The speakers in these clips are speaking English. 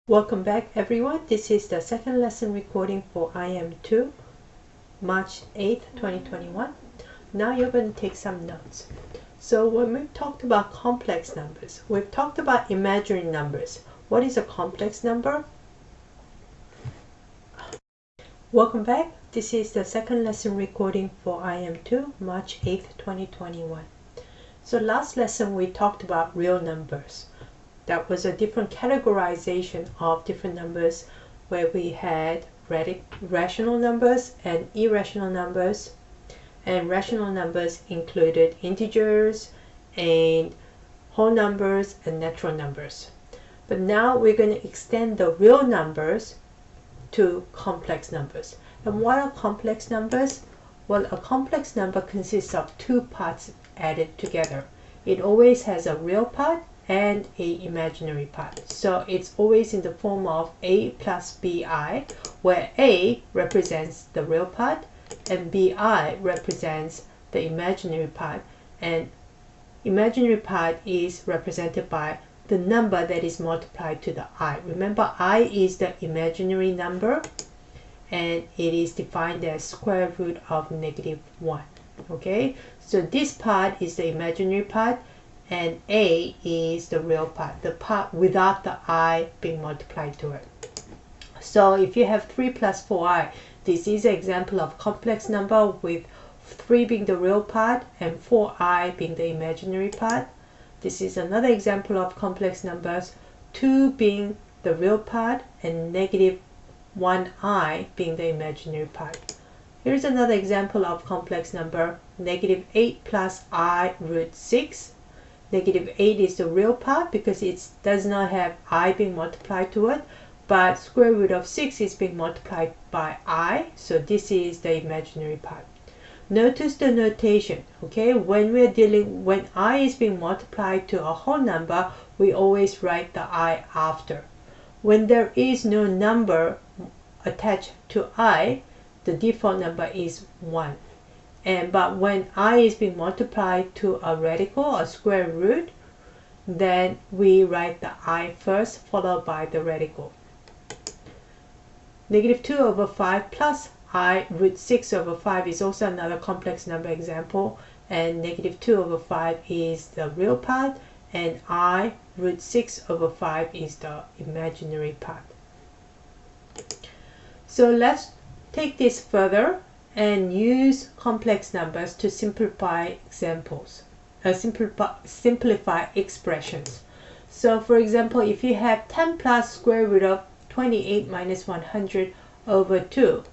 Welcome back everyone. This is the second lesson recording for IM2, March 8th, 2021. Now you're going to take some notes. So when we've talked about complex numbers, we've talked about imaginary numbers. What is a complex number? Welcome back. This is the second lesson recording for IM2, March 8th, 2021. So last lesson we talked about real numbers. That was a different categorization of different numbers where we had rational numbers and irrational numbers. And rational numbers included integers and whole numbers and natural numbers. But now we're going to extend the real numbers to complex numbers. And what are complex numbers? Well, a complex number consists of two parts added together. It always has a real part and a imaginary part. So it's always in the form of a plus bi, where a represents the real part and bi represents the imaginary part, and imaginary part is represented by the number that is multiplied to the I. Remember, I is the imaginary number and it is defined as square root of -1. Okay, so this part is the imaginary part and a is the real part, the part without the I being multiplied to it. So if you have 3 plus 4i, this is an example of complex number with 3 being the real part and 4i being the imaginary part. This is another example of complex numbers, 2 being the real part and -1i being the imaginary part. Here's another example of complex number, -8 plus I root 6. -8 is the real part because it does not have I being multiplied to it, but square root of 6 is being multiplied by I, so this is the imaginary part. Notice the notation, okay? When I is being multiplied to a whole number, we always write the I after. When there is no number attached to I, the default number is 1. But when I is being multiplied to a radical, a square root, then we write the I first, followed by the radical. -2 over 5 plus I root 6 over 5 is also another complex number example, and -2 over 5 is the real part, and I root 6 over 5 is the imaginary part. So let's take this further and use complex numbers to simplify examples, simplify expressions. So for example, if you have 10 plus square root of 28 minus 100 over 2,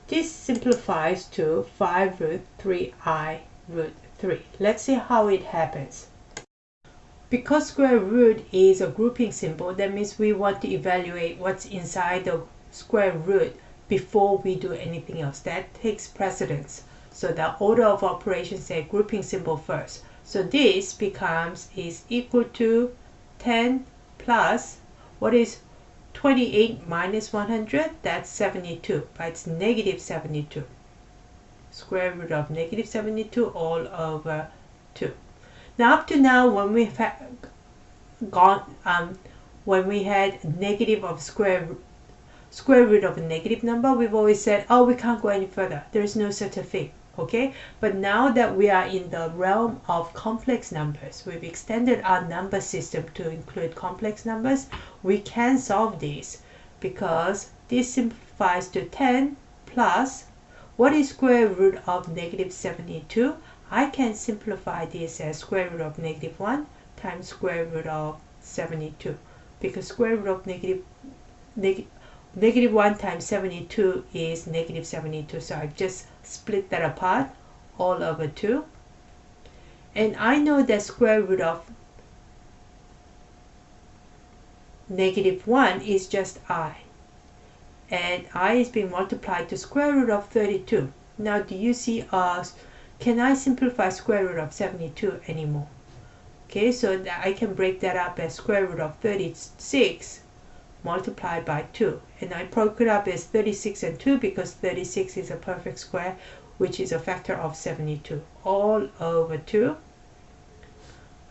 this simplifies to 5 root 3i root 3. Let's see how it happens. Because square root is a grouping symbol, that means we want to evaluate what's inside the square root before we do anything else. That takes precedence. So the order of operations say grouping symbol first. So this is equal to 10 plus, what is 28 minus 100? That's 72, but it's -72. Square root of -72 all over 2. Now up to now, when we had negative of square root of a negative number, we've always said, oh, we can't go any further. There is no such a thing, okay? But now that we are in the realm of complex numbers, we've extended our number system to include complex numbers, we can solve these because this simplifies to 10 plus, what is square root of -72? I can simplify this as square root of -1 times square root of 72, because square root of -1 times 72 is -72, so I just split that apart all over 2. And I know that square root of -1 is just I, and I is being multiplied to square root of 32. Now do you see can I simplify square root of 72 anymore? Okay, so that I can break that up as square root of 36 multiplied by 2, and I broke it up as 36 and 2 because 36 is a perfect square, which is a factor of 72 all over 2.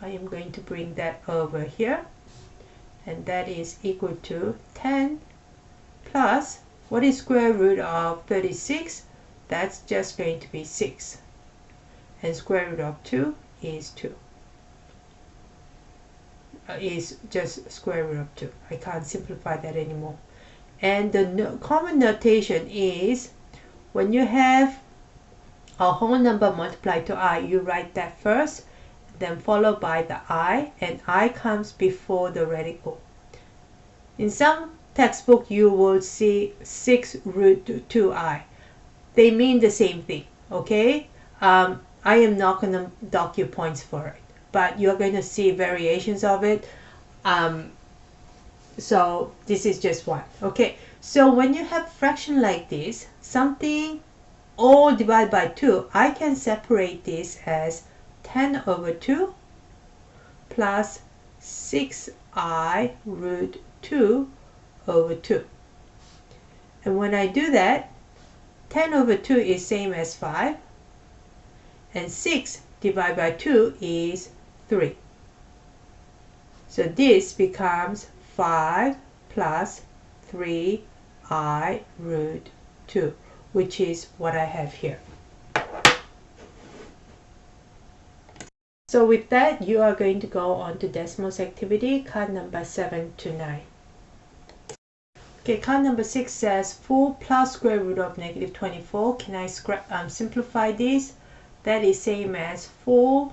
I am going to bring that over here, and that is equal to 10 plus, what is square root of 36? That's just going to be 6. And square root of 2 is 2. Is just square root of 2. I can't simplify that anymore. And the common notation is when you have a whole number multiplied to I, you write that first, then followed by the I, and I comes before the radical. In some textbook, you will see 6 root 2I. They mean the same thing, okay? I am not going to dock you points for it, but you're going to see variations of it. So this is just one, okay? So when you have fraction like this, something all divided by 2, I can separate this as 10 over 2 plus 6I root 2 over 2. And when I do that, 10 over 2 is same as 5, and 6 divided by 2 is 3. So this becomes 5 plus 3I root 2, which is what I have here. So with that, you are going to go on to decimals activity, card number 7 to 9. Okay, card number 6 says 4 plus square root of negative 24. Can I simplify this? That is same as 4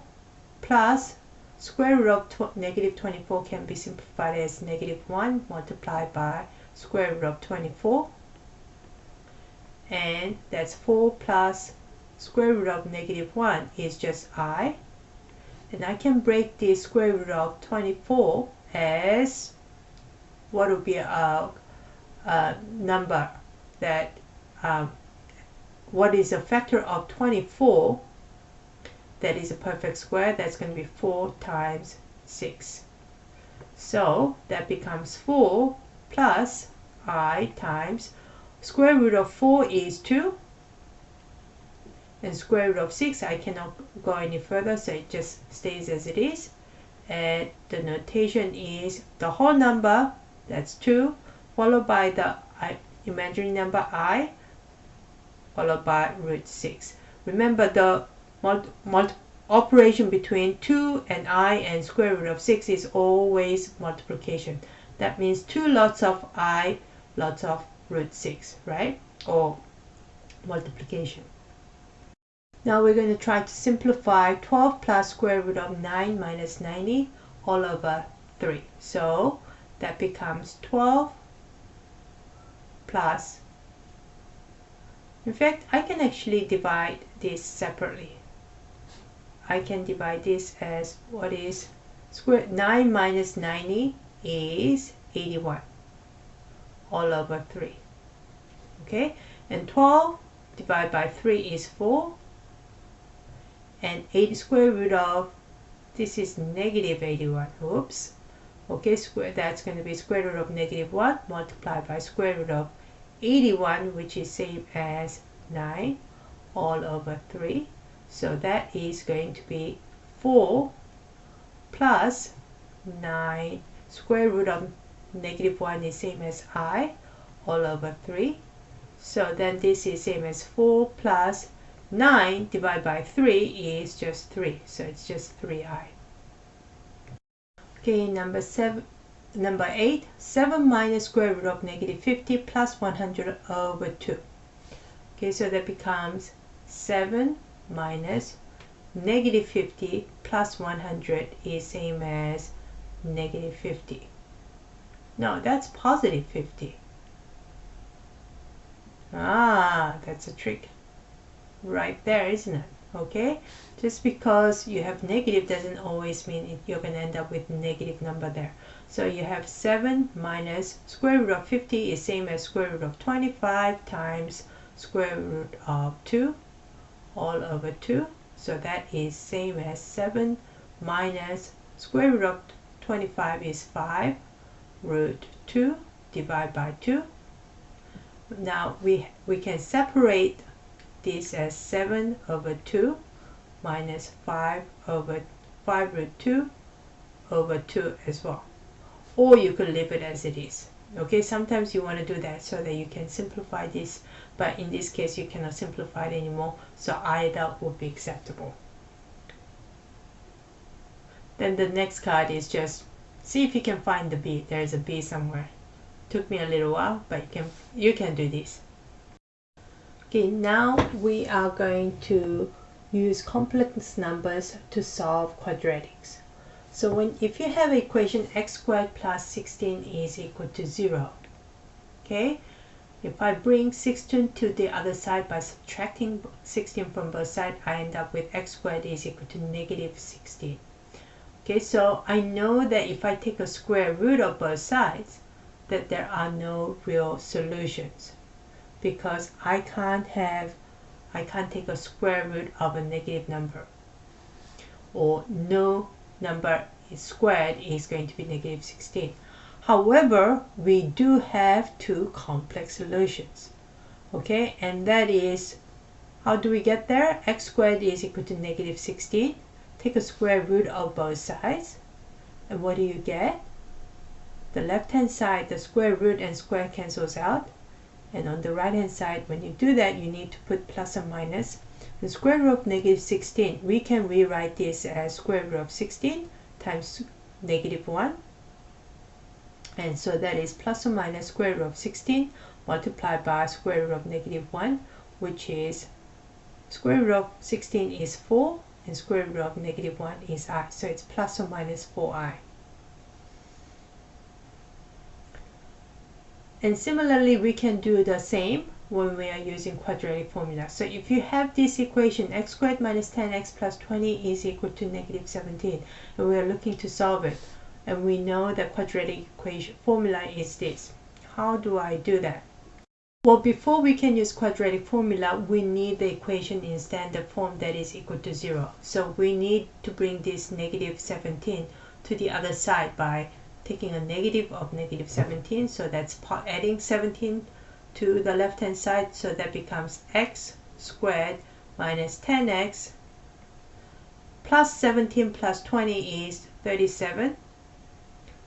plus square root of negative 24 can be simplified as negative 1 multiplied by square root of 24. And that's 4 plus square root of negative 1 is just I. And I can break the square root of 24 as what would be a number that what is a factor of 24 that is a perfect square. That's going to be 4 times 6. So that becomes 4 plus I times square root of 4 is 2, and square root of 6 I cannot go any further, so it just stays as it is. And the notation is the whole number, that's 2, followed by the imaginary number I, followed by root 6. Remember, the operation between 2 and I and square root of 6 is always multiplication. That means 2 lots of I, lots of root 6, right? Or multiplication. Now we're going to try to simplify 12 plus square root of 9 minus 90 all over 3. So that becomes 12 plus, in fact, I can actually divide this separately. I can divide this as what is square 9 minus 90 is 81 all over 3. Okay, and 12 divided by 3 is 4, and 80 square root of, this is negative 81, oops. Okay, that's going to be square root of negative 1 multiplied by square root of 81, which is same as 9 all over 3. So that is going to be 4 plus 9, square root of negative 1 is same as I all over 3. So then this is same as 4 plus 9 divided by 3 is just 3. So it's just 3I. Okay, number 8, 7 minus square root of negative 50 plus 100 over 2. Okay, so that becomes 7 minus negative 50 plus 100 is same as negative 50. No, that's positive 50. Ah, that's a trick right there, isn't it? Okay, just because you have negative doesn't always mean you're going to end up with negative number there. So you have 7 minus square root of 50 is same as square root of 25 times square root of 2 all over 2. So that is same as 7 minus square root of 25 is 5 root 2 divided by 2. Now we can separate this as 7 over 2 minus 5 over 5 root 2 over 2 as well. or you could leave it as it is. Okay, sometimes you want to do that so that you can simplify this, but in this case you cannot simplify it anymore, so either would be acceptable. Then the next card is just see if you can find the B. There is a B somewhere. Took me a little while, but you can do this. Okay, now we are going to use complex numbers to solve quadratics. So if you have equation x squared plus 16 is equal to 0, okay, if I bring 16 to the other side by subtracting 16 from both sides, I end up with x squared is equal to negative 16. Okay, so I know that if I take a square root of both sides, that there are no real solutions, because I can't take a square root of a negative number, or no number is squared is going to be negative 16. However, we do have two complex solutions. Okay, and that is, how do we get there? X squared is equal to negative 16. Take a square root of both sides, and what do you get? The left hand side, the square root and square cancels out, and on the right hand side, when you do that, you need to put plus or minus. The square root of negative 16, we can rewrite this as square root of 16 times negative 1, and so that is plus or minus square root of 16 multiplied by square root of negative 1, which is square root of 16 is 4, and square root of negative 1 is I, so it's plus or minus 4i. And similarly, we can do the same when we are using quadratic formula. So if you have this equation, x squared minus 10x plus 20 is equal to negative 17, and we are looking to solve it, and we know the quadratic equation formula is this. How do I do that? Well, before we can use quadratic formula, we need the equation in standard form that is equal to 0. So we need to bring this negative 17 to the other side by taking a negative of negative 17. So that's adding 17 to the left hand side. So that becomes x squared minus 10x plus 17 plus 20 is 37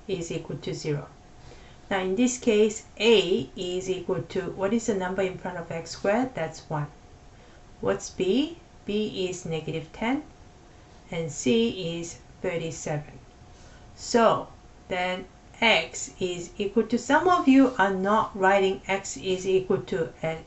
is equal to 0. Now in this case, a is equal to, what is the number in front of x squared? That's 1. What's b? b is negative 10, and c is 37. So then x is equal to, some of you are not writing x is equal to, and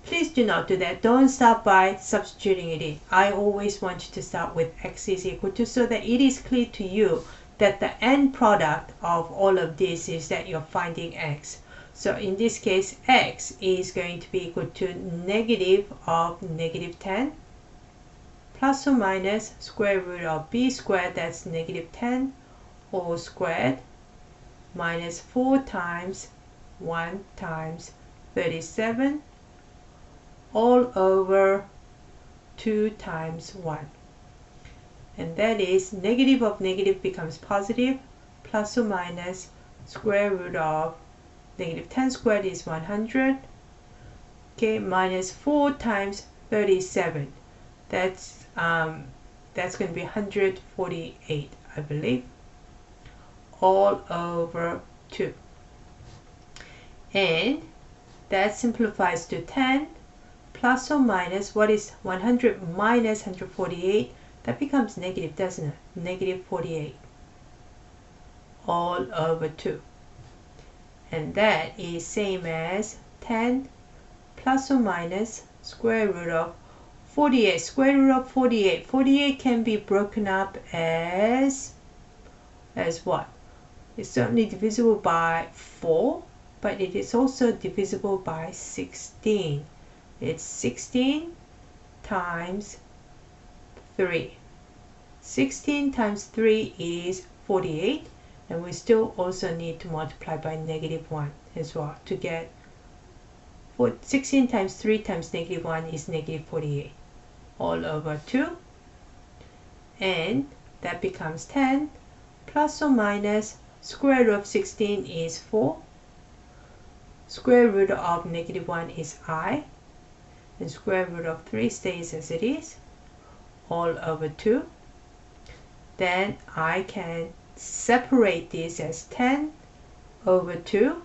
please do not do that. Don't start by substituting it in. I always want you to start with x is equal to, so that it is clear to you that the end product of all of this is that you're finding x. So in this case, x is going to be equal to negative of negative 10 plus or minus square root of b squared, that's negative 10 all squared, minus 4 times 1 times 37 all over 2 times 1. And that is negative of negative becomes positive, plus or minus square root of negative 10 squared is 100, okay, minus 4 times 37. That's going to be 148, I believe, all over 2. And that simplifies to 10 plus or minus, what is 100 minus 148? That becomes negative, doesn't it? Negative 48 all over 2. And that is same as 10 plus or minus square root of 48. Square root of 48. 48 can be broken up as what? It's certainly divisible by 4, but it is also divisible by 16. It's 16 times 3. 16 times 3 is 48, and we still also need to multiply by negative 1 as well to get 16 times 3 times negative 1 is negative 48 all over 2, and that becomes 10 plus or minus square root of 16 is 4, square root of negative 1 is I, and square root of 3 stays as it is all over 2. Then I can separate this as 10 over 2